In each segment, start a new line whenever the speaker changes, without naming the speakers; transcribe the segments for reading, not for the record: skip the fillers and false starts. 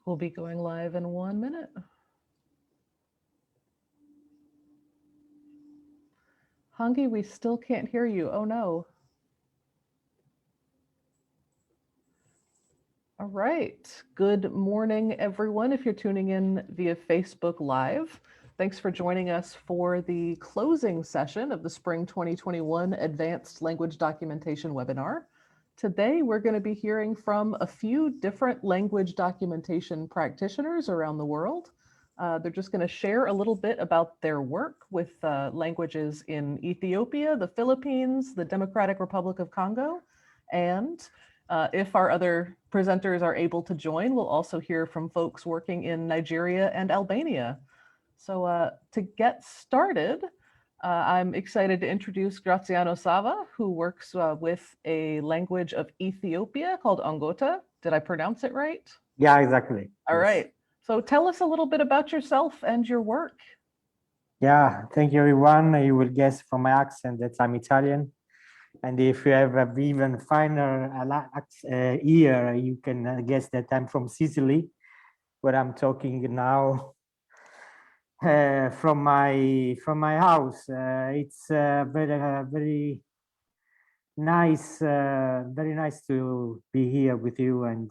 We'll be going live in 1 minute. Hangi, we still can't hear you. Oh no. All right. Good morning, everyone. If you're tuning in via Facebook Live, thanks for joining us for the closing session of the Spring 2021 Advanced Language Documentation webinar. Today, we're going to be hearing from a few different language documentation practitioners around the world. They're just going to share a little bit about their work with languages in Ethiopia, the Philippines, the Democratic Republic of Congo, and if our other presenters are able to join, we'll also hear from folks working in Nigeria and Albania. So to get started, I'm excited to introduce Graziano Sava, who works with a language of Ethiopia called Ongota. Did I pronounce it right?
Yeah, exactly.
All right. So tell us a little bit about yourself and your work.
Yeah, thank you, everyone. You will guess from my accent that I'm Italian. And if you have an even finer ear, you can guess that I'm from Sicily, where I'm talking now from my house. It's very nice, very nice to be here with you, and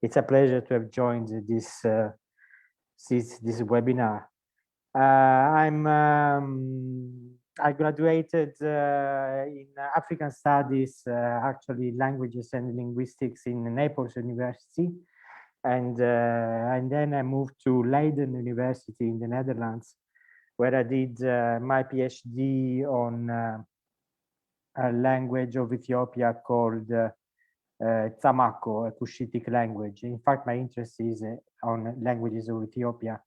it's a pleasure to have joined this webinar. I graduated in African Studies, actually languages and linguistics in Naples University. And then I moved to Leiden University in the Netherlands, where I did my PhD on a language of Ethiopia called Tsamako, a Cushitic language. In fact, my interest is on languages of Ethiopia,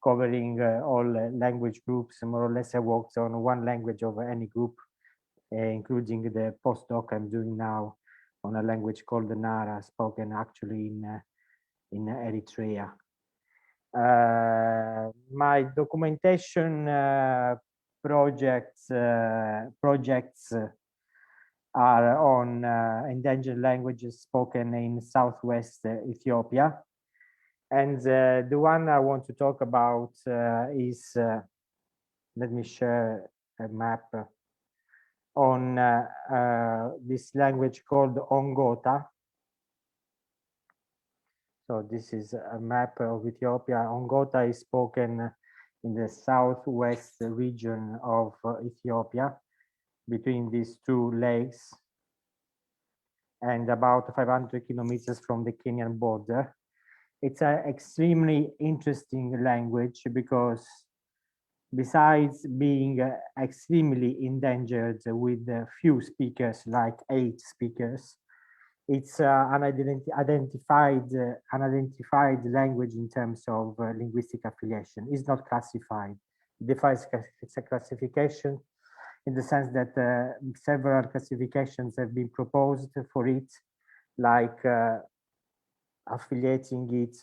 covering all language groups. More or less, I worked on one language of any group, including the postdoc I'm doing now on a language called the Nara, spoken actually in Eritrea. My documentation projects are on endangered languages spoken in Southwest Ethiopia. And the one I want to talk about is, let me share a map on this language called Ongota. So this is a map of Ethiopia. Ongota is spoken in the southwest region of Ethiopia, between these two lakes, and about 500 kilometers from the Kenyan border. It's an extremely interesting language because besides being extremely endangered with few speakers, like 8 speakers, it's an unidentified language in terms of linguistic affiliation. It's not classified. It defies classification in the sense that several classifications have been proposed for it, like affiliating it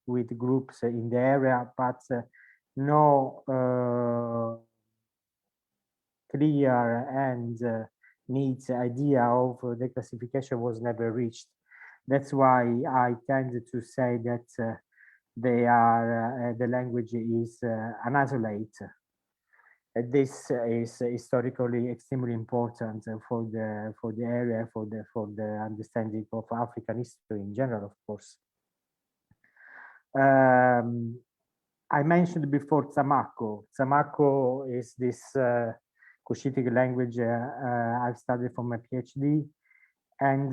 with groups in the area, but no clear and neat idea of the classification was never reached. That's why I tend to say that the language is an isolate. This is historically extremely important for the area, for the understanding of African history in general, of course. I mentioned before Tsamako. Tsamako is this Cushitic language I've studied for my PhD, and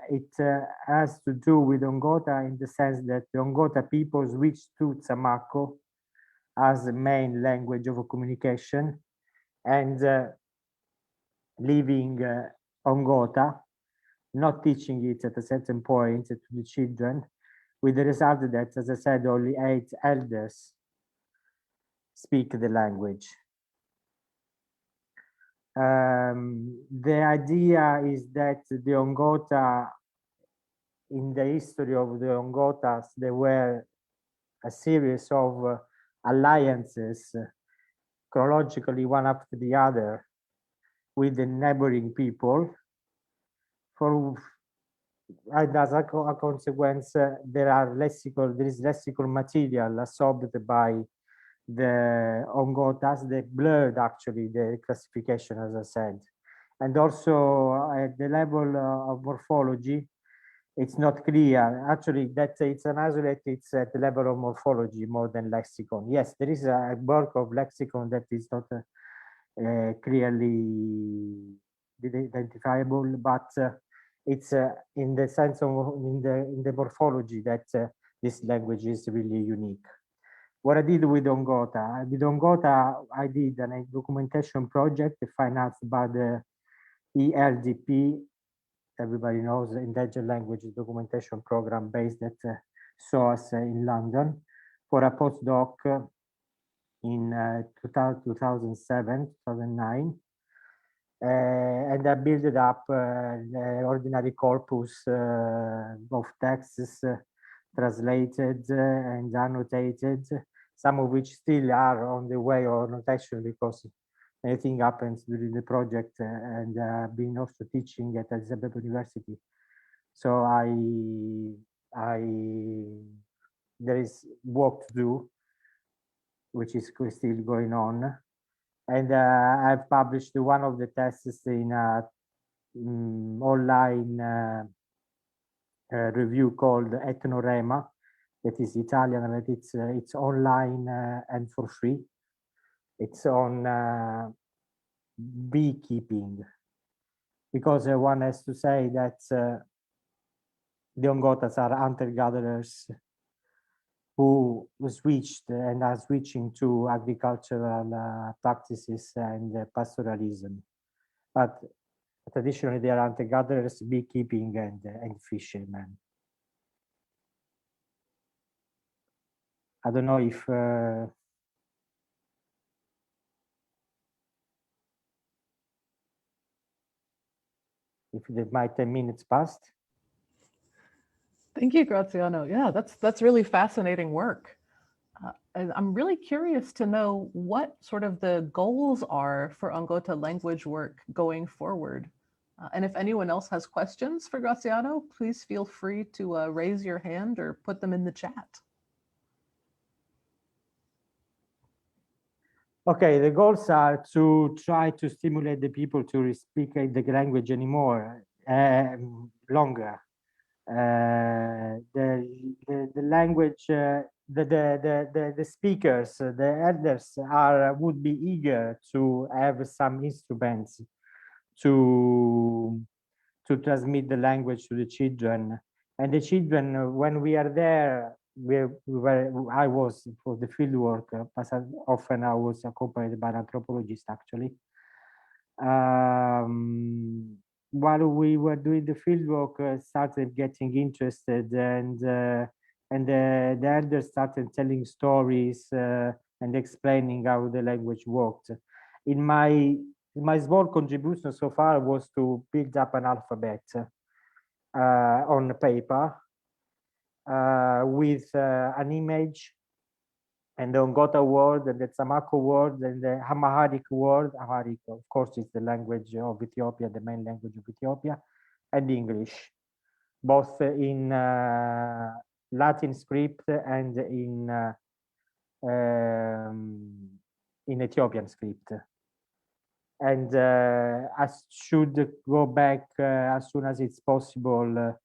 it has to do with Ongota in the sense that the Ongota people switched to Tsamako as the main language of communication, and leaving Ongota, not teaching it at a certain point to the children, with the result that, as I said, only 8 elders speak the language. The idea is that the Ongota, in the history of the Ongotas, there were a series of alliances, chronologically one after the other, with the neighboring people, for and as a consequence, there is lexical material absorbed by the ongotas, they blurred actually the classification, as I said. And also at the level of morphology, it's not clear. Actually, that it's an isolate, it's at the level of morphology more than lexicon. Yes, there is a work of lexicon that is not clearly identifiable, but it's in the sense of in the morphology that this language is really unique. What I did with Ongota, I did a documentation project financed by the ELDP. Everybody knows the Endangered Language Documentation Program based at SOAS in London for a postdoc in 2007, 2009. And I built up the ordinary corpus of texts translated and annotated, some of which still are on the way of annotation because anything happens during the project, and been also teaching at Elizabeth University. So there is work to do, which is still going on. And I've published one of the tests in an online review called Ethnorema, that is Italian, but it's online and for free. It's on beekeeping, because one has to say that the Ongotas are hunter-gatherers who switched and are switching to agricultural practices and pastoralism. But traditionally, they are hunter-gatherers, beekeeping, and fishermen. I don't know if my 10 minutes passed.
Thank you, Graziano. Yeah, that's really fascinating work. And I'm really curious to know what sort of the goals are for Ongota language work going forward. And if anyone else has questions for Graziano, please feel free to raise your hand or put them in the chat.
Okay, the goals are to try to stimulate the people to speak the language anymore, longer. The language, the speakers, the elders would be eager to have some instruments to transmit the language to the children. And the children, when we are there, I was for the field work, but often I was accompanied by an anthropologist actually. While we were doing the field work, started getting interested, and the elders started telling stories and explaining how the language worked. In my small contribution so far was to build up an alphabet on paper with an image and the Ongota word and the Tsamako word and the Amharic word. Amharic, of course, is the language of Ethiopia, the main language of Ethiopia, and English, both in Latin script and in Ethiopian script. And I should go back as soon as it's possible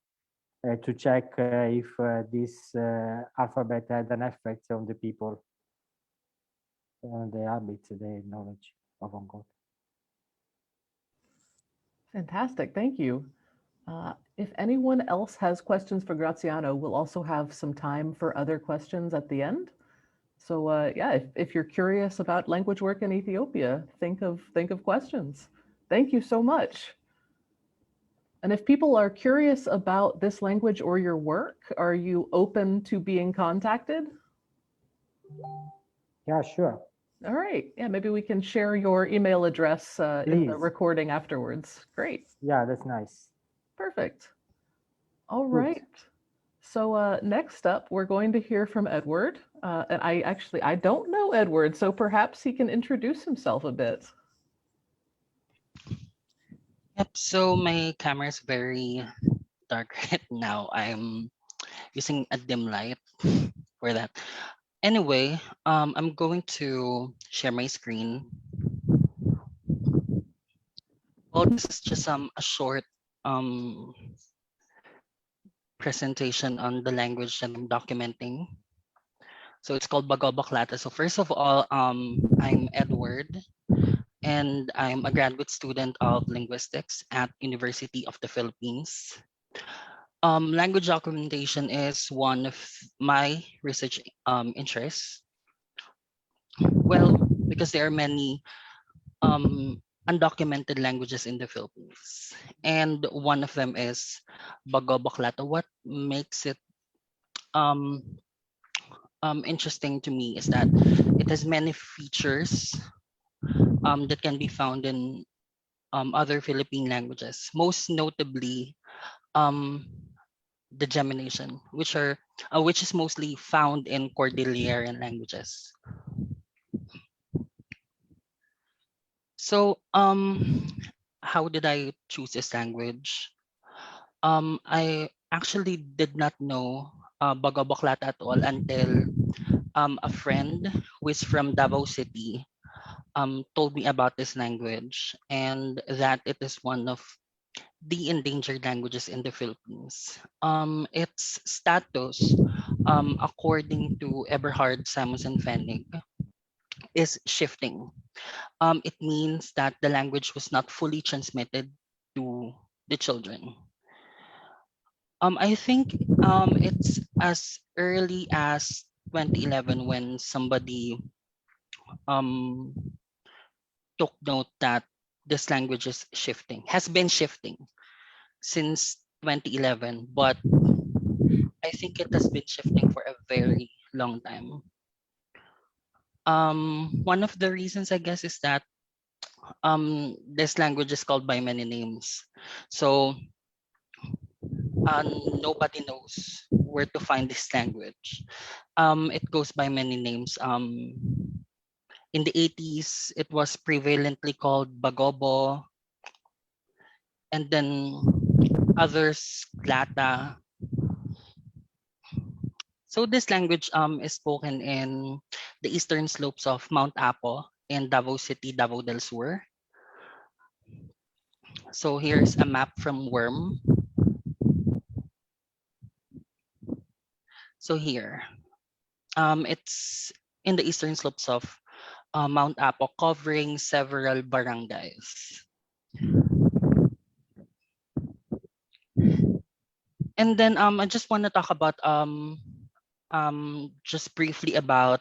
to check if this alphabet had an effect on the people, on the habits, the knowledge of Ongota.
Fantastic, thank you. If anyone else has questions for Graziano, we'll also have some time for other questions at the end. So yeah, if you're curious about language work in Ethiopia, think of questions. Thank you so much. And if people are curious about this language or your work, are you open to being contacted?
Yeah, sure.
All right. Yeah, maybe we can share your email address in the recording afterwards. Great.
Yeah, that's nice.
Perfect. All right. So next up, we're going to hear from Edward. And I don't know Edward, so perhaps he can introduce himself a bit.
Yep, so my camera is very dark right now. I'm using a dim light for that. Anyway, I'm going to share my screen. Well, this is just a short um, presentation on the language that I'm documenting. So it's called Bhagavata. So first of all, I'm Edward, and I'm a graduate student of linguistics at University of the Philippines. Language documentation is one of my research interests. Well, because there are many undocumented languages in the Philippines, and one of them is Bhagavata. What makes it um, interesting to me is that it has many features that can be found in other Philippine languages, most notably um, the gemination, which is mostly found in Cordilleran languages. So, how did I choose this language? I actually did not know Bagabaklata at all until a friend who is from Davao City told me about this language and that it is one of the endangered languages in the Philippines. Its status, according to Eberhard Samuelson Fenig, is shifting. It means that the language was not fully transmitted to the children. I think it's as early as 2011 when somebody um, took note that this language is shifting, has been shifting since 2011, but I think it has been shifting for a very long time. One of the reasons I guess is that this language is called by many names. So nobody knows where to find this language. It goes by many names. In the 80s, it was prevalently called Bagobo, and then others, Klata. So this language is spoken in the eastern slopes of Mount Apo in Davao City, Davao del Sur. So here's a map from Worm. So here, it's in the eastern slopes of Mount Apo, covering several barangays. And then I just want to talk about just briefly about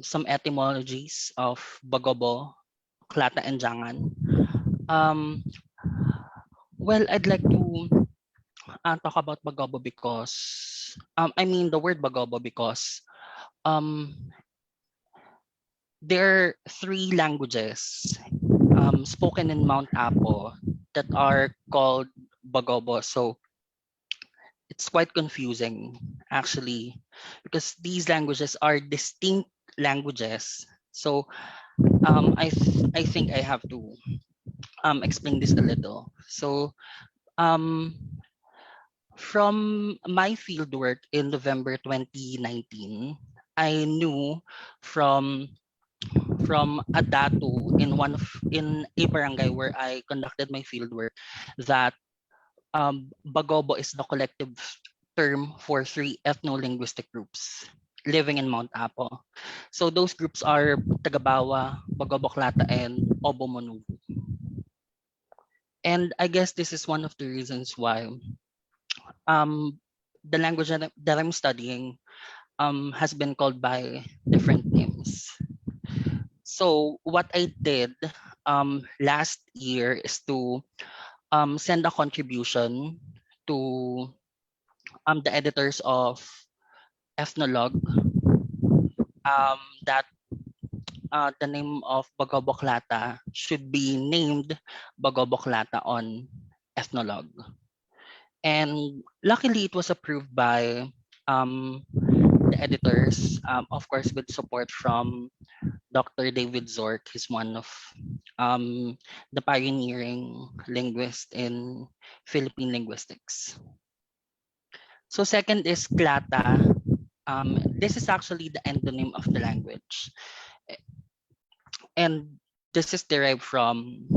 some etymologies of Bagobo, Klata, and Jangan. Um, well, I'd like to talk about Bagobo because I mean the word Bagobo because um, there are three languages spoken in Mount Apo that are called Bagobo. So it's quite confusing actually because these languages are distinct languages. So I think I have to explain this a little. So um, from my fieldwork in November 2019, I knew from a datu in a barangay where I conducted my fieldwork that Bagobo is the collective term for three ethno-linguistic groups living in Mount Apo. So those groups are Tagabawa, Bagoboklata, and Obomonugu. And I guess this is one of the reasons why um, the language that I'm studying has been called by different names. So what I did last year is to send a contribution to the editors of Ethnologue that the name of Bagoboklata should be named Bagoboklata on Ethnologue. And luckily, it was approved by the editors, of course, with support from Dr. David Zork. He's one of the pioneering linguist in Philippine linguistics. So second is klata. This is actually the endonym of the language, and this is derived from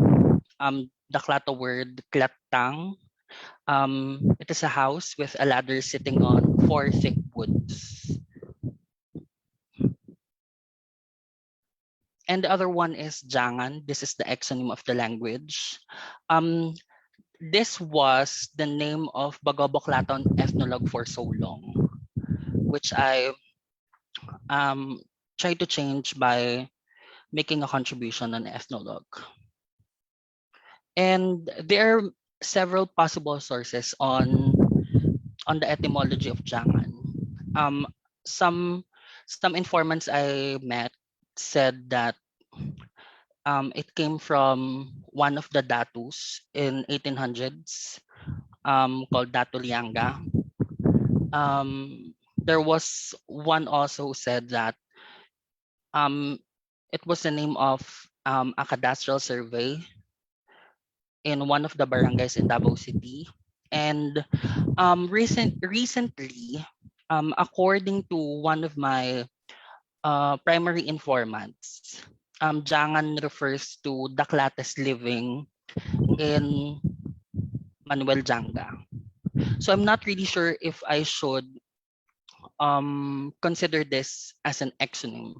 the klata word klatang. It is a house with a ladder sitting on four thick woods. And the other one is jangan. This is the exonym of the language. Um, this was the name of Bhagavata ethnologue for so long, which I tried to change by making a contribution on ethnologue. And there are several possible sources on the etymology of jangan. Um, some some informants I met said that it came from one of the datus in 1800s called Datu Lianga. There was one also who said that um, it was the name of a cadastral survey in one of the barangays in Davao City. And recently, according to one of my primary informants, Jangan refers to Daklates living in Manuel Janga. So I'm not really sure if I should consider this as an exonym.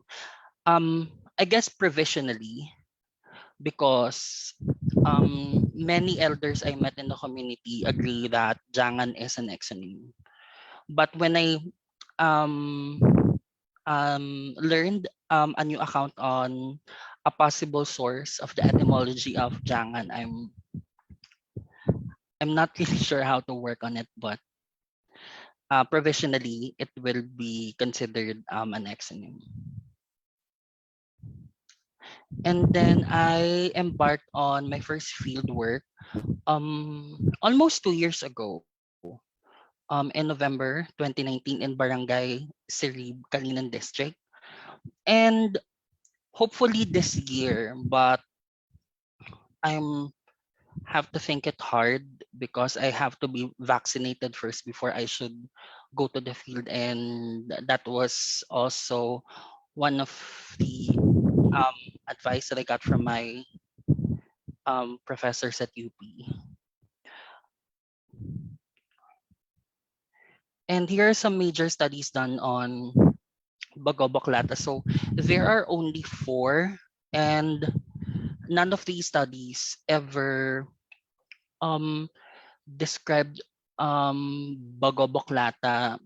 I guess provisionally, because many elders I met in the community agree that Jangan is an exonym. But when I um, learned a new account on a possible source of the etymology of Jangan, I'm not really sure how to work on it, but provisionally it will be considered an exonym. And then I embarked on my first field work almost 2 years ago, in November 2019 in Barangay Sirib, Kalinan District. And hopefully this year, but I'm have to think it hard because I have to be vaccinated first before I should go to the field, and that was also one of the advice that I got from my professors at UP. And here are some major studies done on Bagoboklata. So there are only four, and none of these studies ever um, described Bagoboklata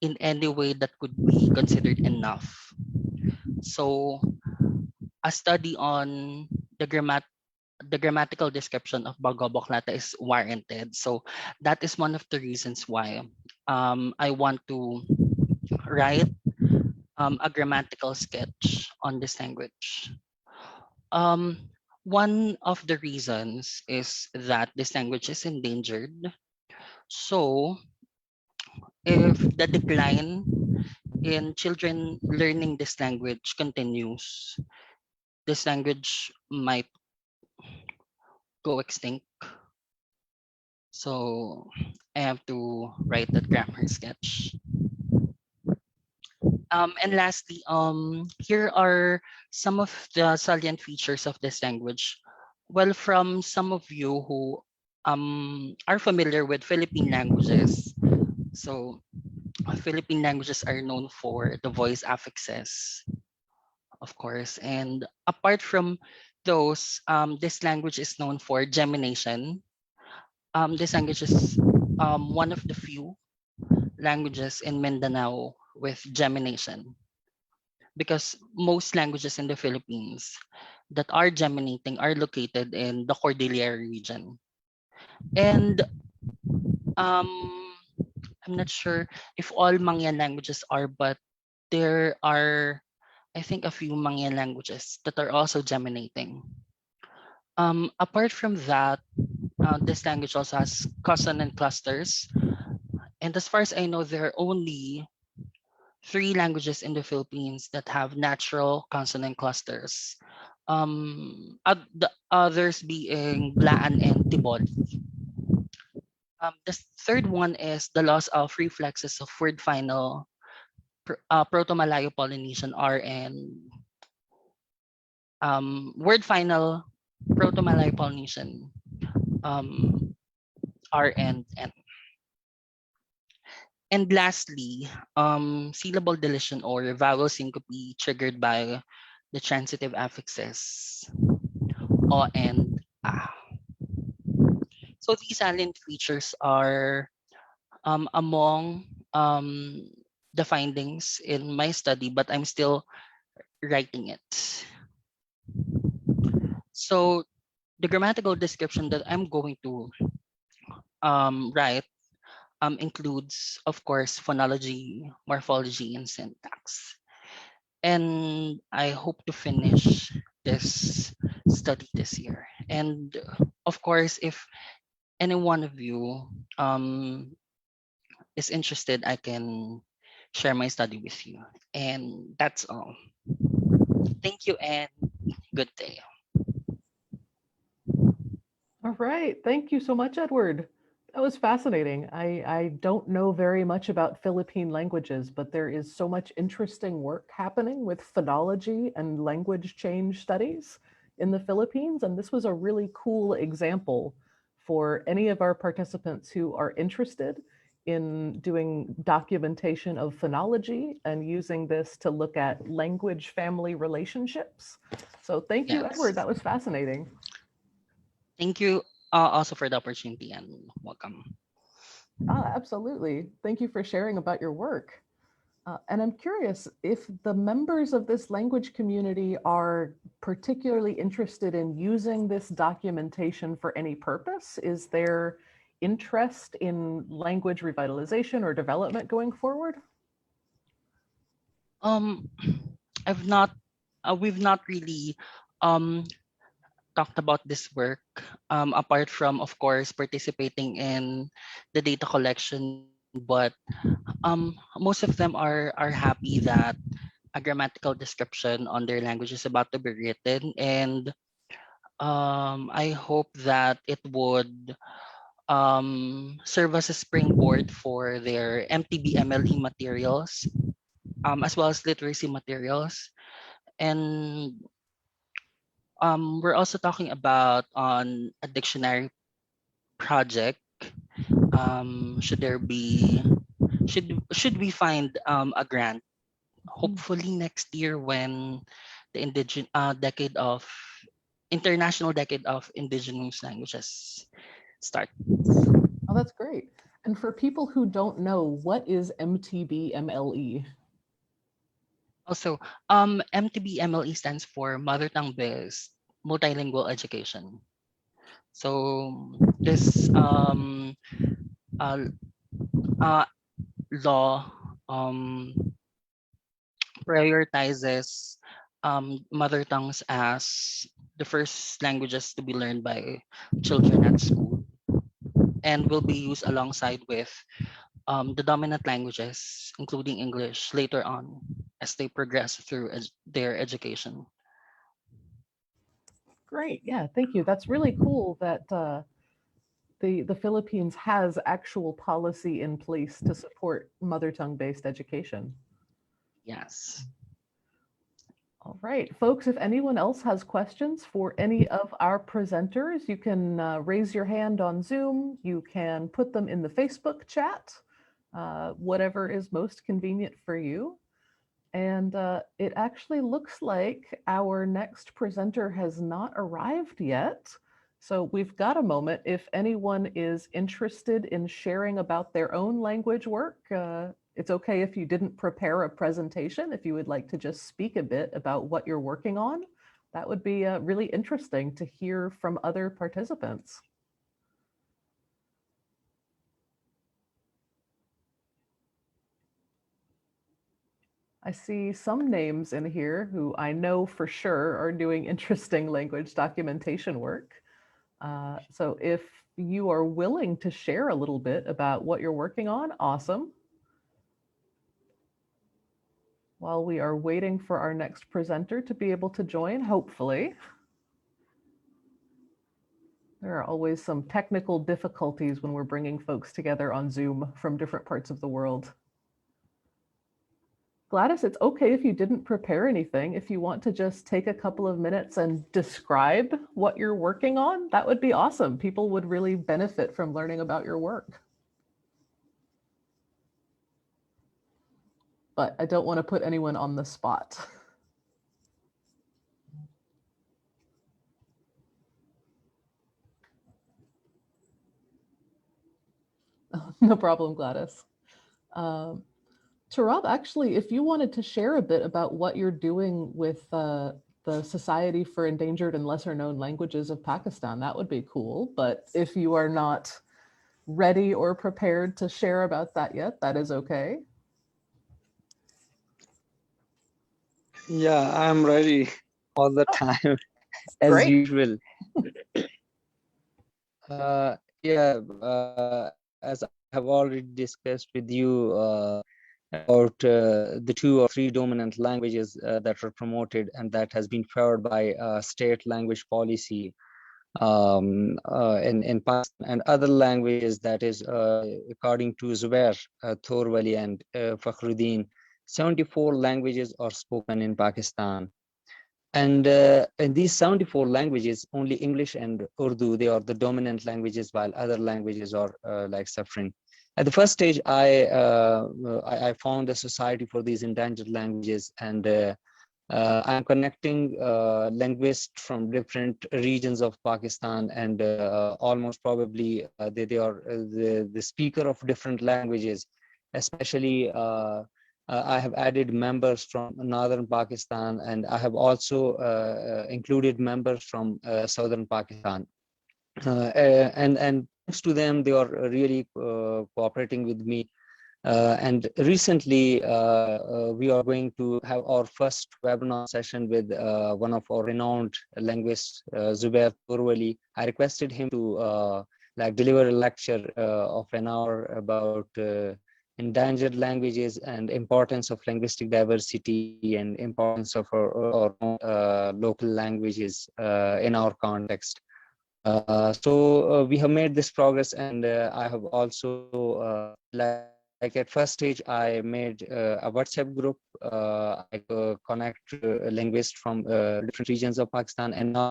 in any way that could be considered enough. So a study on the grammatical description of Bagoboklata is warranted. So that is one of the reasons why I want to write a grammatical sketch on this language. Um, One of the reasons is that this language is endangered. So if the decline in children learning this language continues, this language might go extinct. So I have to write that grammar sketch. And lastly, here are some of the salient features of this language. Well, from some of you who are familiar with Philippine languages, so Philippine languages are known for the voice affixes, of course. And apart from those, this language is known for gemination. This language is one of the few languages in Mindanao with gemination, because most languages in the Philippines that are geminating are located in the Cordillera region. And um, I'm not sure if all Mangyan languages are, but there are, I think, a few Mangyan languages that are also geminating. Apart from that, this language also has consonant clusters. And as far as I know, there are only 3 languages in the Philippines that have natural consonant clusters. The others being Blaan and Tibol. The third one is the loss of reflexes of word final Proto-Malayo-Polynesian R and word final Proto-Malayo-Polynesian R and N. And lastly, syllable deletion or vowel syncope triggered by the transitive affixes O and A. So these salient features are among the findings in my study, but I'm still writing it. So the grammatical description that I'm going to write includes, of course, phonology, morphology, and syntax. And I hope to finish this study this year. And of course, if any one of you is interested, I can share my study with you. And that's all. Thank you and good day.
All right. Thank you so much, Edward. That was fascinating. I don't know very much about Philippine languages, but there is so much interesting work happening with phonology and language change studies in the Philippines. And this was a really cool example for any of our participants who are interested in doing documentation of phonology and using this to look at language family relationships. So thank you, Edward.
Yes.
That was fascinating.
Thank you also for the opportunity and welcome.
Absolutely. Thank you for sharing about your work. And I'm curious if the members of this language community are particularly interested in using this documentation for any purpose. Is there interest in language revitalization or development going forward?
Um, I've not, we've not really um talked about this work apart from, of course, participating in the data collection, but most of them are happy that a grammatical description on their language is about to be written, and I hope that it would serve as a springboard for their MTB MLE materials, as well as literacy materials. And we're also talking about on a dictionary project. Should there be should we find a grant? Hopefully next year when the decade of international decade of indigenous languages start.
Oh, that's great. And for people who don't know, what is MTB MLE?
Also, MTB MLE stands for Mother Tongue Based Multilingual Education. So this uh, uh, law prioritizes mother tongues as the first languages to be learned by children at school and will be used alongside with the dominant languages, including English, later on as they progress through their education.
Great. Yeah, thank you. That's really cool that the Philippines has actual policy in place to support mother tongue based education.
Yes.
All right, folks, if anyone else has questions for any of our presenters, you can raise your hand on Zoom. You can put them in the Facebook chat, whatever is most convenient for you. And it actually looks like our next presenter has not arrived yet. So we've got a moment. If anyone is interested in sharing about their own language work, it's okay if you didn't prepare a presentation. If you would like to just speak a bit about what you're working on, that would be really interesting to hear from other participants. I see some names in here who I know for sure are doing interesting language documentation work. So if you are willing to share a little bit about what you're working on, awesome. While we are waiting for our next presenter to be able to join, hopefully. There are always some technical difficulties when we're bringing folks together on Zoom from different parts of the world. Gladys, it's okay if you didn't prepare anything. If you want to just take a couple of minutes and describe what you're working on, that would be awesome. People would really benefit from learning about your work. But I don't want to put anyone on the spot. No problem, Gladys. Tarab, actually, if you wanted to share a bit about what you're doing with the Society for Endangered and Lesser Known Languages of Pakistan, that would be cool. But if you are not ready or prepared to share about that yet, that is okay.
Yeah, I'm ready all the time, as
Great.
usual. As I have already discussed with you about the 2 or 3 dominant languages that are promoted and that has been favored by state language policy in Pakistan, and other languages, that is, according to Zubair, Thorwali, and Fakhruddin, 74 languages are spoken in Pakistan. And in these 74 languages, only English and Urdu, they are the dominant languages, while other languages are like suffering. At the first stage, I found a society for these endangered languages, and I'm connecting linguists from different regions of Pakistan, and almost probably they are the speaker of different languages, especially I have added members from northern Pakistan, and I have also included members from southern Pakistan. And thanks to them, they are really cooperating with me. And recently, we are going to have our first webinar session with one of our renowned linguists, Zubair Thorwali. I requested him to like deliver a lecture of an hour about endangered languages and importance of linguistic diversity and importance of our local languages in our context. So we have made this progress, and I have also like at first stage, I made a WhatsApp group. I connect linguists from different regions of Pakistan, and now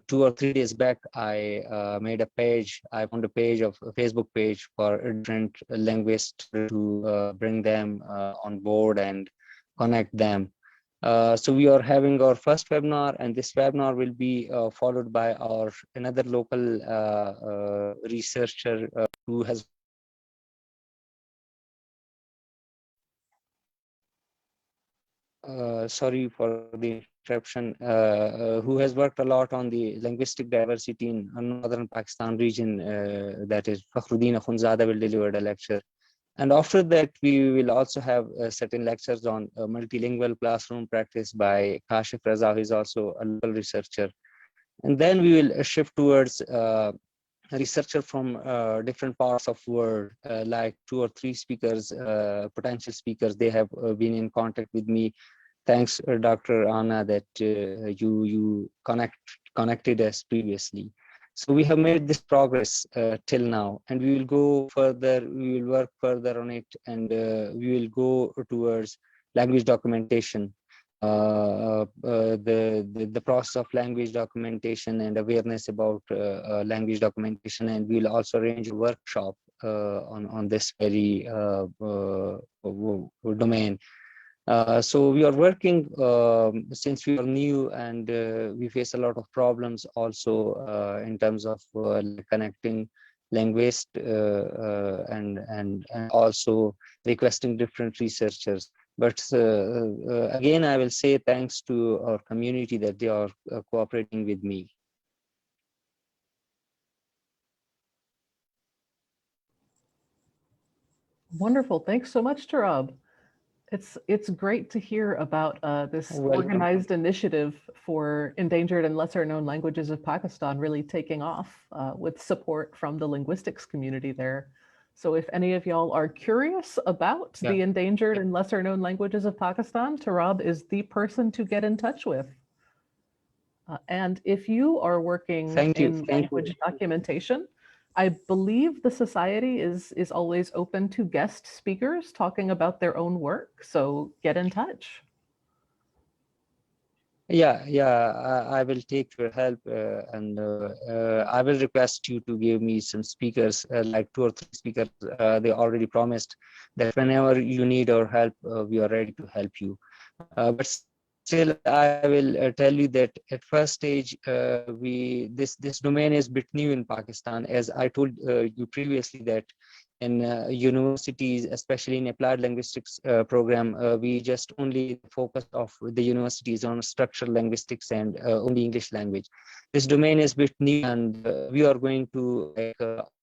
2 or 3 days back, I made a page. I found a page of a Facebook page for different linguists to bring them on board and connect them. So we are having our first webinar, and this webinar will be followed by our another local researcher who has sorry for the interruption, who has worked a lot on the linguistic diversity in northern Pakistan region, that is Fakhruddin Akhundzada will deliver a lecture. And after that, we will also have certain lectures on multilingual classroom practice by Kashif Raza, who is also a local researcher. And then we will shift towards researcher from different parts of world, like 2 or 3 speakers, potential speakers. They have been in contact with me. Thanks, Dr. Anna, that you connected us previously. So we have made this progress till now, and we will go further. We will work further on it, and we will go towards language documentation. The process of language documentation and awareness about language documentation, and we'll also arrange a workshop on this very domain. So we are working since we are new, and we face a lot of problems also in terms of connecting linguists and also requesting different researchers. But again, I will say thanks to our community that they are cooperating with me.
Wonderful. Thanks so much, Tarab. It's great to hear about this organized initiative for endangered and lesser known languages of Pakistan really taking off with support from the linguistics community there. So if any of y'all are curious about the endangered and lesser known languages of Pakistan, Tarab is the person to get in touch with. And if you are working in language documentation, I believe the society is always open to guest speakers talking about their own work. So get in touch.
Yeah, I will take your help, and I will request you to give me some speakers, like 2 or 3 speakers. They already promised that whenever you need our help, we are ready to help you. But still, I will tell you that at first stage, this domain is a bit new in Pakistan. As I told you previously, that in universities, especially in applied linguistics program, we just only focus of the universities on structural linguistics and only English language. This domain is a bit new, and we are going to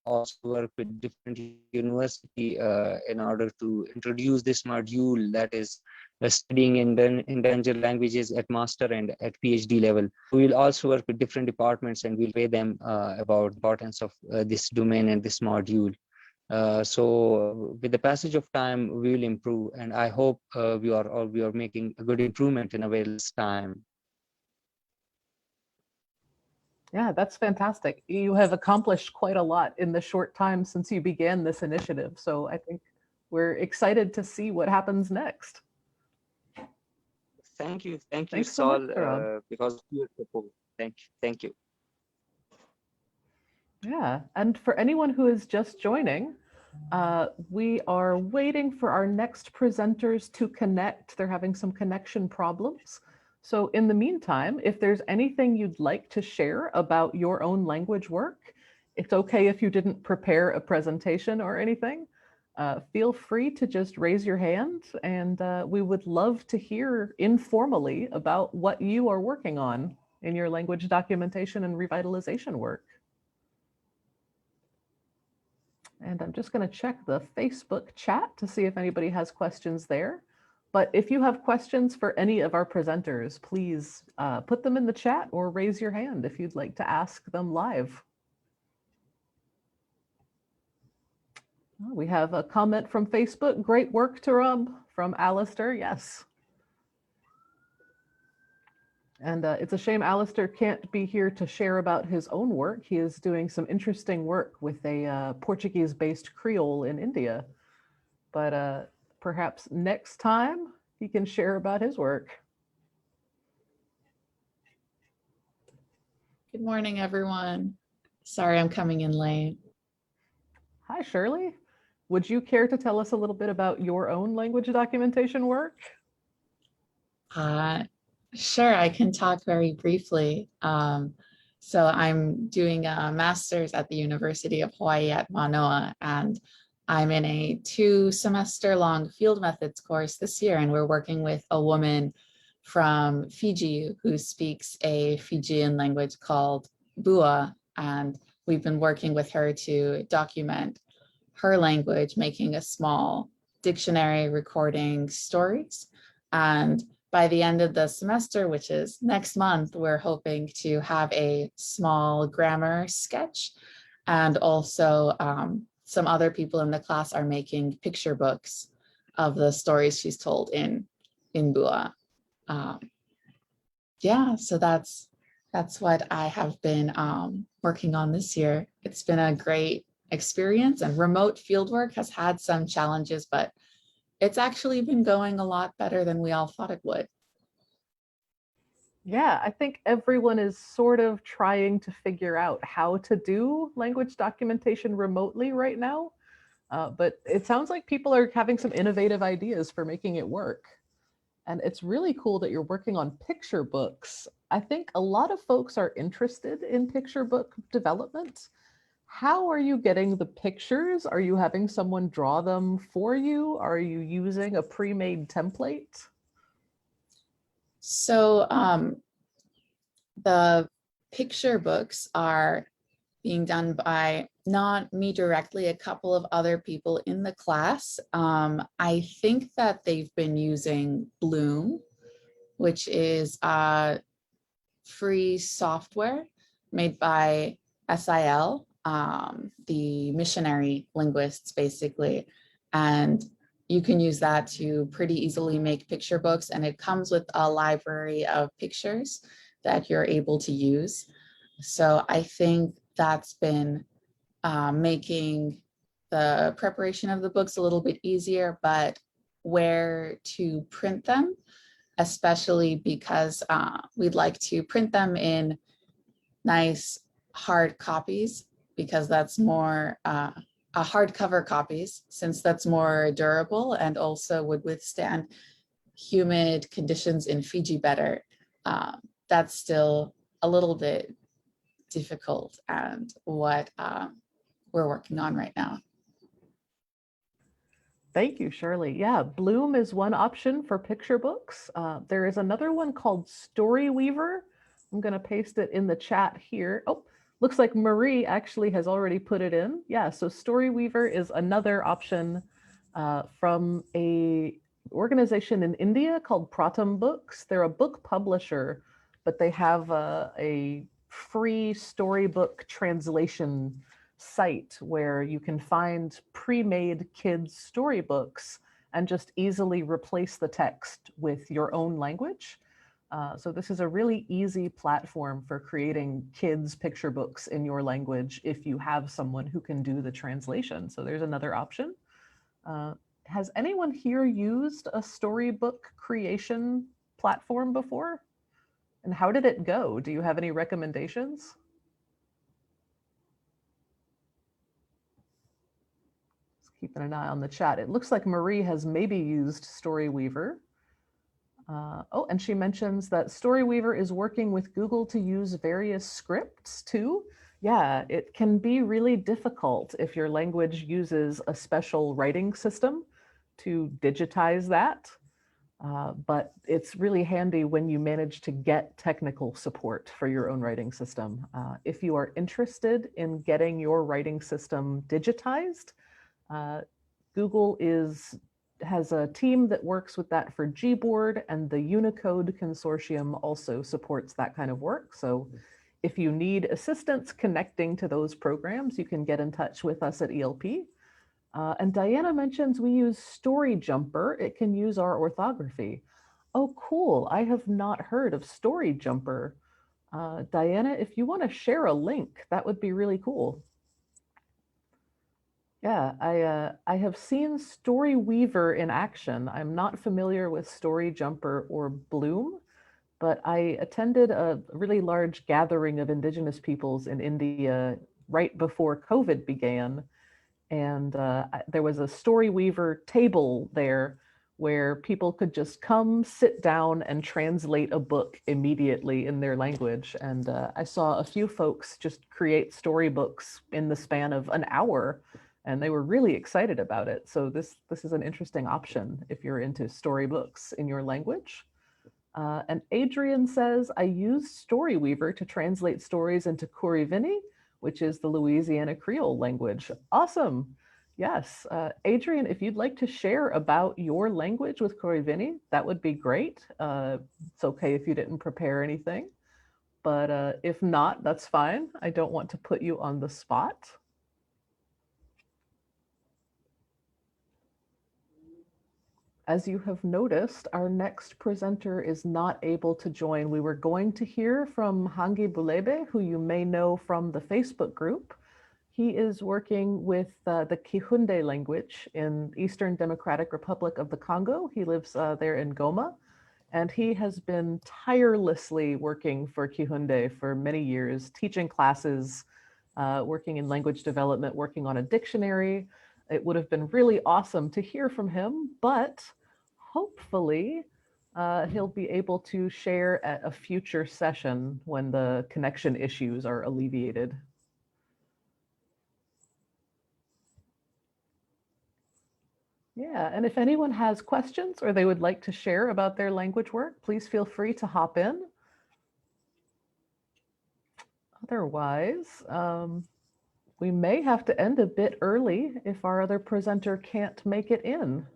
also work with different university in order to introduce this module, that is studying endangered languages at master and at PhD level. We will also work with different departments, and we'll pay them about the importance of this domain and this module. So with the passage of time, we will improve, and I hope we are making a good improvement in a very less time.
Yeah, that's fantastic. You have accomplished quite a lot in the short time since you began this initiative. So I think we're excited to see what happens next.
Thank you,
Thanks
Saul,
so much,
because of your support. Thank you.
Yeah, and for anyone who is just joining, we are waiting for our next presenters to connect. They're having some connection problems. So in the meantime, if there's anything you'd like to share about your own language work, it's okay if you didn't prepare a presentation or anything. Feel free to just raise your hand, and we would love to hear informally about what you are working on in your language documentation and revitalization work. And I'm just going to check the Facebook chat to see if anybody has questions there. But if you have questions for any of our presenters, please put them in the chat or raise your hand if you'd like to ask them live. We have a comment from Facebook. Great work, Tarab, from Alistair. Yes. And it's a shame Alistair can't be here to share about his own work. He is doing some interesting work with a Portuguese-based Creole in India. But perhaps next time he can share about his work.
Good morning, everyone. Sorry I'm coming in late.
Hi, Shirley. Would you care to tell us a little bit about your own language documentation work?
Sure, I can talk very briefly. So I'm doing a master's at the University of Hawaii at Manoa, and I'm in a 2-semester-long field methods course this year, and we're working with a woman from Fiji who speaks a Fijian language called Bua, and we've been working with her to document her language, making a small dictionary recording stories. And by the end of the semester, which is next month, we're hoping to have a small grammar sketch. And also some other people in the class are making picture books of the stories she's told in Bua. Yeah, so that's what I have been working on this year. It's been a great experience, and remote fieldwork has had some challenges, but it's actually been going a lot better than we all thought it would.
Yeah, I think everyone is sort of trying to figure out how to do language documentation remotely right now. But it sounds like people are having some innovative ideas for making it work. And it's really cool that you're working on picture books. I think a lot of folks are interested in picture book development. How are you getting the pictures? Are you having someone draw them for you? Are you using a pre-made template?
So the picture books are being done by not me directly, a couple of other people in the class. I think that they've been using Bloom, which is free software made by SIL. the missionary linguists, basically. And you can use that to pretty easily make picture books, and it comes with a library of pictures that you're able to use. So I think that's been making the preparation of the books a little bit easier, but where to print them, especially because we'd like to print them in nice hard copies, because that's more hardcover copies, since that's more durable and also would withstand humid conditions in Fiji better. That's still a little bit difficult, and what we're working on right now.
Thank you, Shirley. Yeah, Bloom is one option for picture books. There is another one called Storyweaver. I'm going to paste it in the chat here. Oh, looks like Marie actually has already put it in. Yeah, so Storyweaver is another option from a organization in India called Pratham Books. They're a book publisher, but they have a free storybook translation site where you can find pre-made kids storybooks and just easily replace the text with your own language. So this is a really easy platform for creating kids picture books in your language if you have someone who can do the translation. So there's another option. Has anyone here used a storybook creation platform before? And how did it go? Do you have any recommendations? Keeping an eye on the chat. It looks like Marie has maybe used Storyweaver. Oh, and she mentions that Storyweaver is working with Google to use various scripts too. Yeah, it can be really difficult if your language uses a special writing system to digitize that. But it's really handy when you manage to get technical support for your own writing system. If you are interested in getting your writing system digitized, Google has a team that works with that for Gboard, and the Unicode Consortium also supports that kind of work. So if you need assistance connecting to those programs, you can get in touch with us at ELP. And Diana mentions we use StoryJumper. It can use our orthography. Oh, cool. I have not heard of StoryJumper. Diana, if you want to share a link, that would be really cool. Yeah, I have seen Storyweaver in action. I'm not familiar with StoryJumper or Bloom, but I attended a really large gathering of Indigenous peoples in India right before COVID began. And there was a Storyweaver table there where people could just come, sit down, and translate a book immediately in their language. And I saw a few folks just create storybooks in the span of an hour, and they were really excited about it. So this is an interesting option if you're into storybooks in your language. And Adrian says, I use Storyweaver to translate stories into Kurivini, which is the Louisiana Creole language. Awesome. Yes. Adrian, if you'd like to share about your language with Kurivini, that would be great. It's okay if you didn't prepare anything, but if not, that's fine. I don't want to put you on the spot. As you have noticed, our next presenter is not able to join. We were going to hear from Hangi Bulebe, who you may know from the Facebook group. He is working with the Kihunde language in Eastern Democratic Republic of the Congo. He lives there in Goma, and he has been tirelessly working for Kihunde for many years, teaching classes, working in language development, working on a dictionary. It would have been really awesome to hear from him, but hopefully he'll be able to share at a future session when the connection issues are alleviated. Yeah, and if anyone has questions or they would like to share about their language work, please feel free to hop in. Otherwise, we may have to end a bit early if our other presenter can't make it in.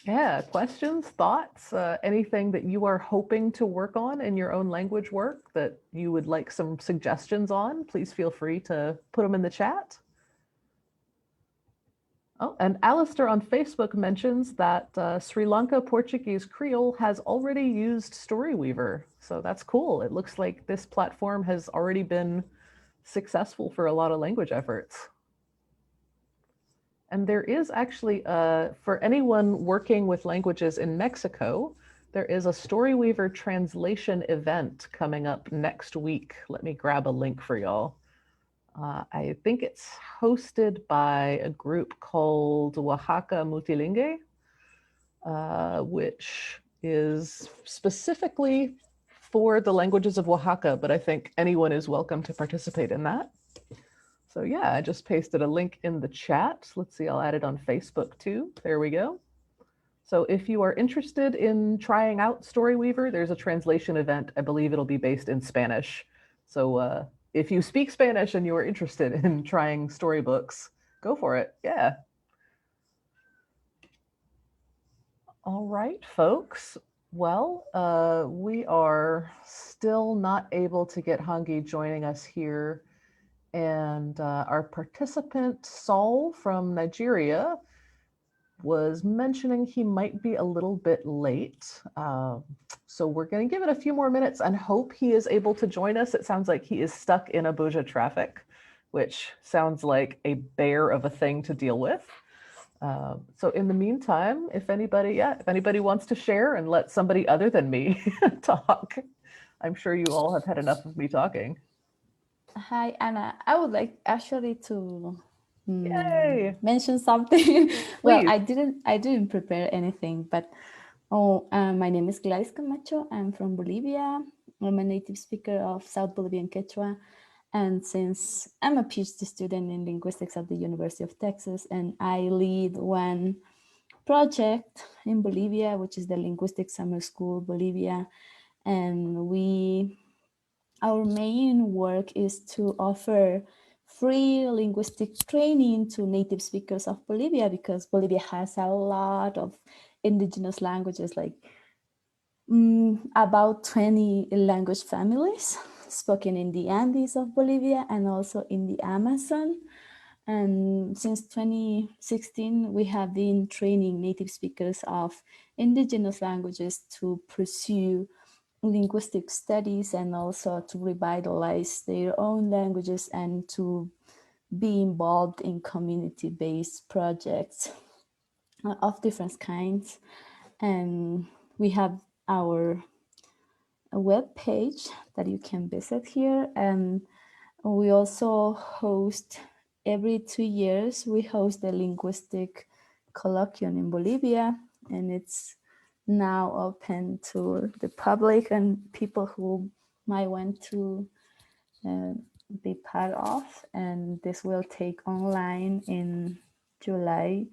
Yeah, questions, thoughts, anything that you are hoping to work on in your own language work that you would like some suggestions on, please feel free to put them in the chat. Oh, and Alistair on Facebook mentions that Sri Lanka Portuguese Creole has already used Storyweaver. So that's cool. It looks like this platform has already been successful for a lot of language efforts. And there is actually, for anyone working with languages in Mexico, there is a Storyweaver translation event coming up next week. Let me grab a link for y'all. I think it's hosted by a group called Oaxaca Multilingue, which is specifically for the languages of Oaxaca, but I think anyone is welcome to participate in that. So yeah, I just pasted a link in the chat. Let's see, I'll add it on Facebook too. There we go. So if you are interested in trying out Storyweaver, there's a translation event. I believe it'll be based in Spanish. So if you speak Spanish and you are interested in trying storybooks, go for it. Yeah. All right, folks. Well, we are still not able to get Hangi joining us here. And our participant, Saul from Nigeria, was mentioning he might be a little bit late. So we're going to give it a few more minutes and hope he is able to join us. It sounds like he is stuck in Abuja traffic, which sounds like a bear of a thing to deal with. So in the meantime, if anybody wants to share and let somebody other than me talk, I'm sure you all have had enough of me talking.
Hi, Anna. I would like actually to
Yay!
mention something. Well,
Please.
I didn't prepare anything, but my name is Gladys Camacho. I'm from Bolivia. I'm a native speaker of South Bolivian Quechua. And since I'm a PhD student in linguistics at the University of Texas, and I lead one project in Bolivia, which is the Linguistics Summer School Bolivia, and our main work is to offer free linguistic training to native speakers of Bolivia, because Bolivia has a lot of indigenous languages, like about 20 language families spoken in the Andes of Bolivia and also in the Amazon. And since 2016, we have been training native speakers of indigenous languages to pursue linguistic studies and also to revitalize their own languages and to be involved in community-based projects of different kinds. And we have our web page that you can visit here. And we also host, every 2 years, we host the linguistic colloquium in Bolivia, and it's now open to the public and people who might want to be part of. And this will take online in July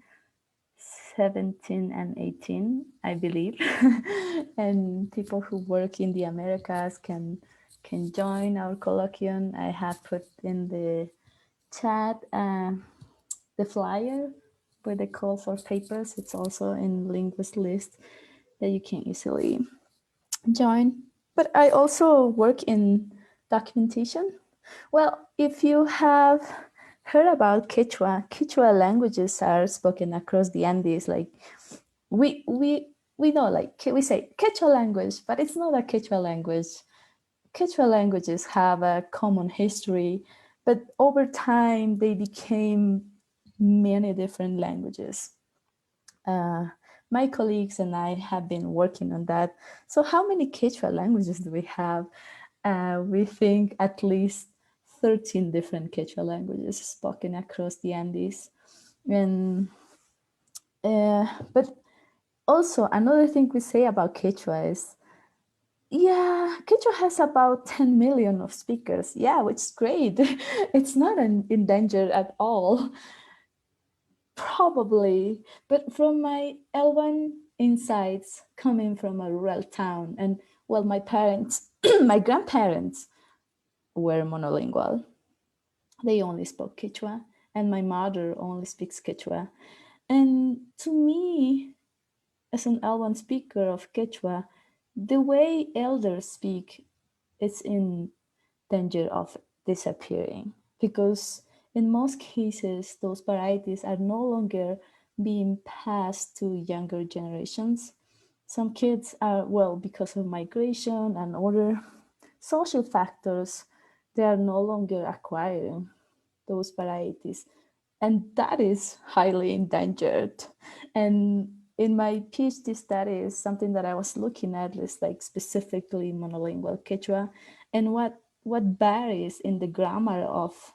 17 and 18, I believe. And people who work in the Americas can join our colloquium. I have put in the chat the flyer with the call for papers. It's also in Linguist list that you can easily join. But I also work in documentation. Well, if you have heard about Quechua languages are spoken across the Andes. Like we know, like we say Quechua language, but it's not a Quechua language. Quechua languages have a common history, but over time they became many different languages. My colleagues and I have been working on that. So how many Quechua languages do we have? We think at least 13 different Quechua languages spoken across the Andes. And but also another thing we say about Quechua is, yeah, Quechua has about 10 million of speakers. Yeah, which is great. It's not endangered at all. Probably, but from my L1 insights coming from a rural town, and well, my parents, my grandparents were monolingual. They only spoke Quechua, and my mother only speaks Quechua. And to me, as an L1 speaker of Quechua, the way elders speak is in danger of disappearing, because in most cases, those varieties are no longer being passed to younger generations. Some kids are, well, because of migration and other social factors, they are no longer acquiring those varieties. And that is highly endangered. And in my PhD study, something that I was looking at is like specifically monolingual Quechua and what varies in the grammar of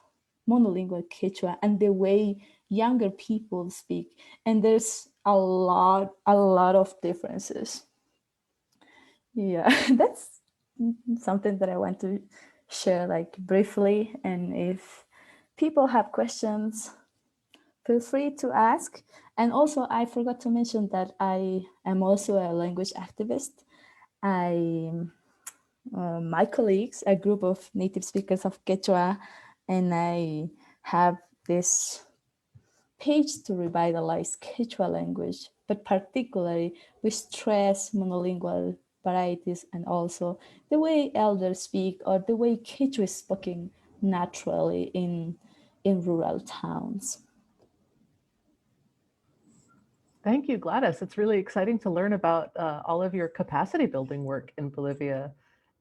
monolingual Quechua and the way younger people speak. And there's a lot of differences. Yeah, that's something that I want to share like briefly. And if people have questions, feel free to ask. And also, I forgot to mention that I am also a language activist. My colleagues, a group of native speakers of Quechua, and I have this page to revitalize Quechua language, but particularly we stress monolingual varieties and also the way elders speak or the way Quechua is spoken naturally in rural towns.
Thank you, Gladys. It's really exciting to learn about all of your capacity building work in Bolivia.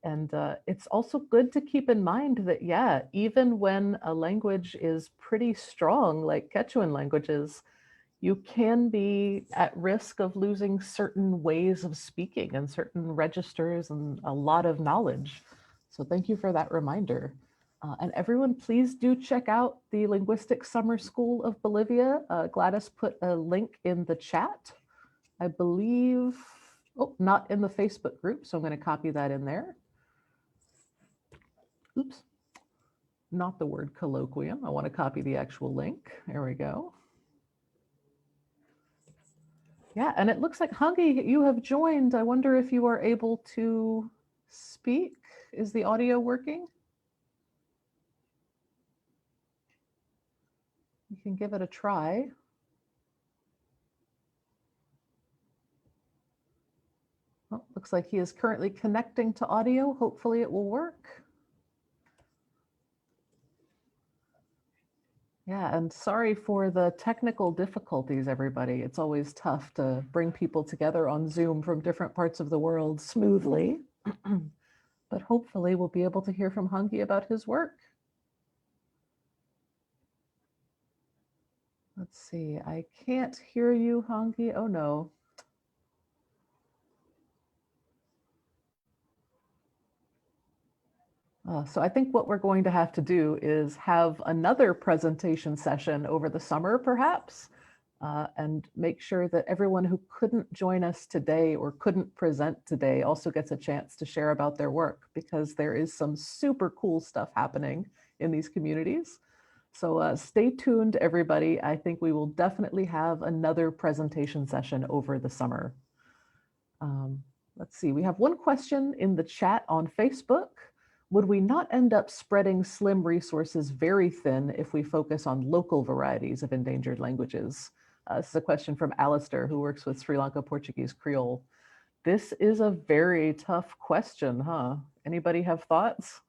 And it's also good to keep in mind that, yeah, even when a language is pretty strong, like Quechuan languages, you can be at risk of losing certain ways of speaking and certain registers and a lot of knowledge. So thank you for that reminder. And everyone, please do check out the Linguistic Summer School of Bolivia. Gladys put a link in the chat, I believe, oh, not in the Facebook group, so I'm going to copy that in there. Oops, not the word colloquium. I want to copy the actual link. There we go. Yeah, and it looks like Hungy, you have joined. I wonder if you are able to speak. Is the audio working? You can give it a try. Oh, looks like he is currently connecting to audio. Hopefully it will work. Yeah, and sorry for the technical difficulties, everybody. It's always tough to bring people together on Zoom from different parts of the world smoothly. But hopefully we'll be able to hear from Hungy about his work. Let's see, I can't hear you, Hungy. Oh no. So I think what we're going to have to do is have another presentation session over the summer, perhaps, and make sure that everyone who couldn't join us today or couldn't present today also gets a chance to share about their work, because there is some super cool stuff happening in these communities. So stay tuned, everybody. I think we will definitely have another presentation session over the summer. Let's see, we have one question in the chat on Facebook. Would we not end up spreading SLIM resources very thin if we focus on local varieties of endangered languages? This is a question from Alistair, who works with Sri Lanka Portuguese Creole. This is a very tough question, huh? Anybody have thoughts?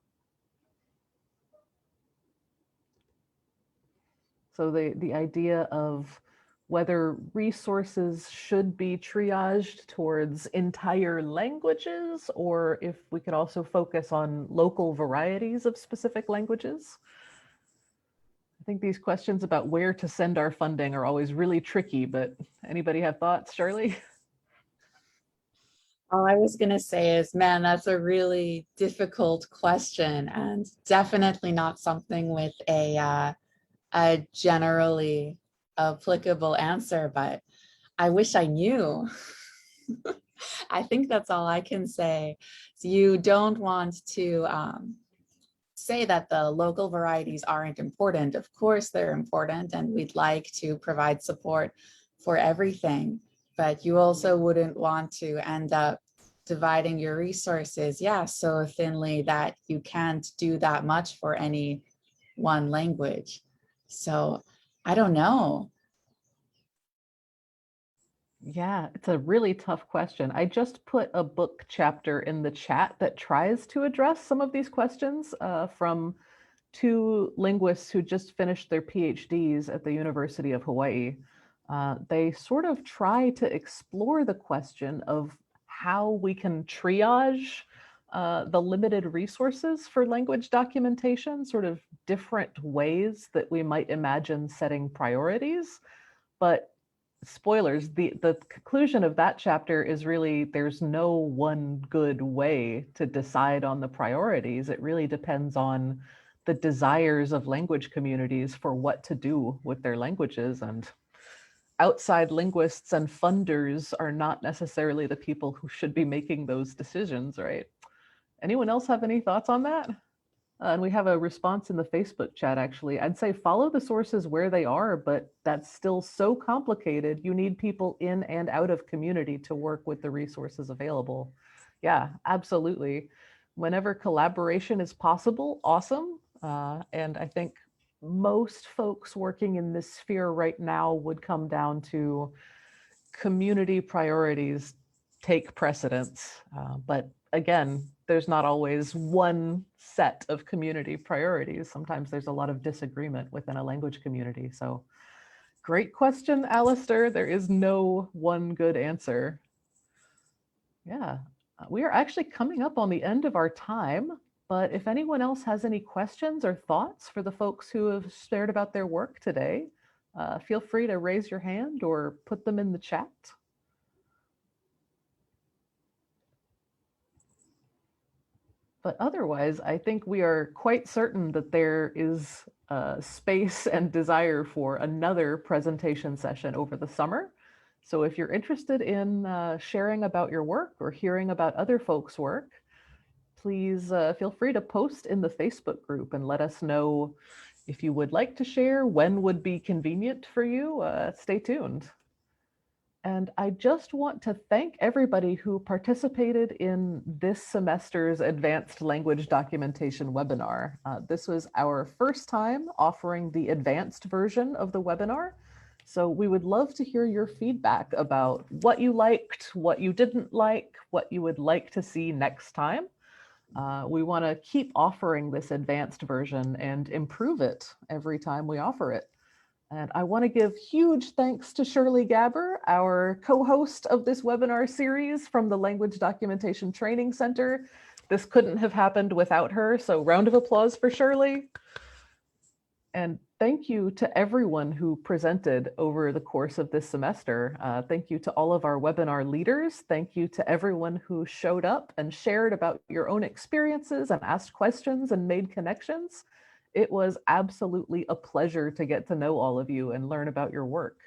So the idea of whether resources should be triaged towards entire languages, or if we could also focus on local varieties of specific languages. I think these questions about where to send our funding are always really tricky, but anybody have thoughts, Shirley?
All I was going to say is, man, that's a really difficult question and definitely not something with a generally applicable answer, but I wish I knew. I think that's all I can say. So you don't want to say that the local varieties aren't important. Of course they're important, and we'd like to provide support for everything, but you also wouldn't want to end up dividing your resources, yeah, so thinly that you can't do that much for any one language. So I don't know.
Yeah, it's a really tough question. I just put a book chapter in the chat that tries to address some of these questions from two linguists who just finished their PhDs at the University of Hawaii. They sort of try to explore the question of how we can triage the limited resources for language documentation, sort of different ways that we might imagine setting priorities. But spoilers, the conclusion of that chapter is really there's no one good way to decide on the priorities. It really depends on the desires of language communities for what to do with their languages, and outside linguists and funders are not necessarily the people who should be making those decisions, right? Anyone else have any thoughts on that? And we have a response in the Facebook chat, actually. I'd say follow the sources where they are, but that's still so complicated. You need people in and out of community to work with the resources available. Yeah, absolutely. Whenever collaboration is possible, awesome. And I think most folks working in this sphere right now would come down to community priorities take precedence. But again, there's not always one set of community priorities. Sometimes there's a lot of disagreement within a language community. So great question, Alistair. There is no one good answer. Yeah, we are actually coming up on the end of our time. But if anyone else has any questions or thoughts for the folks who have shared about their work today, feel free to raise your hand or put them in the chat. But otherwise, I think we are quite certain that there is space and desire for another presentation session over the summer. So if you're interested in sharing about your work or hearing about other folks' work, please feel free to post in the Facebook group and let us know if you would like to share, when would be convenient for you. Stay tuned. And I just want to thank everybody who participated in this semester's Advanced Language Documentation webinar. This was our first time offering the advanced version of the webinar. So we would love to hear your feedback about what you liked, what you didn't like, what you would like to see next time. We want to keep offering this advanced version and improve it every time we offer it. And I want to give huge thanks to Shirley Gabber, our co-host of this webinar series from the Language Documentation Training Center. This couldn't have happened without her, so round of applause for Shirley. And thank you to everyone who presented over the course of this semester. Thank you to all of our webinar leaders. Thank you to everyone who showed up and shared about your own experiences and asked questions and made connections. It was absolutely a pleasure to get to know all of you and learn about your work.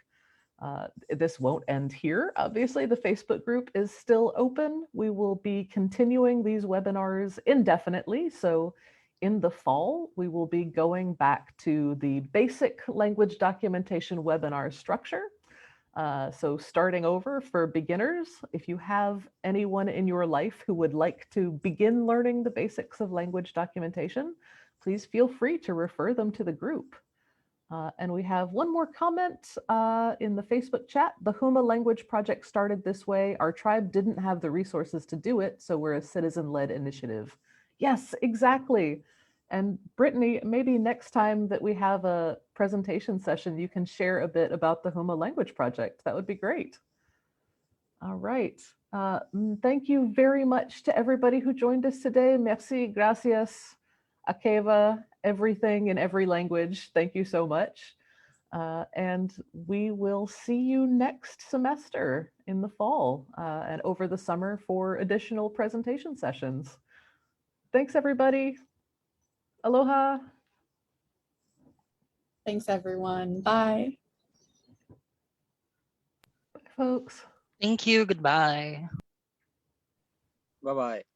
This won't end here. Obviously, the Facebook group is still open. We will be continuing these webinars indefinitely. So in the fall, we will be going back to the basic language documentation webinar structure. So starting over for beginners, if you have anyone in your life who would like to begin learning the basics of language documentation, please feel free to refer them to the group. And we have one more comment in the Facebook chat. The Huma language project started this way. Our tribe didn't have the resources to do it, so we're a citizen-led initiative. Yes, exactly. And Brittany, maybe next time that we have a presentation session, you can share a bit about the Huma language project. That would be great. All right. Thank you very much to everybody who joined us today. Merci, gracias, akeva, everything in every language. Thank you so much. And we will see you next semester in the fall and over the summer for additional presentation sessions. Thanks, everybody. Aloha.
Thanks, everyone. Bye.
Bye, folks.
Thank you. Goodbye.
Bye-bye.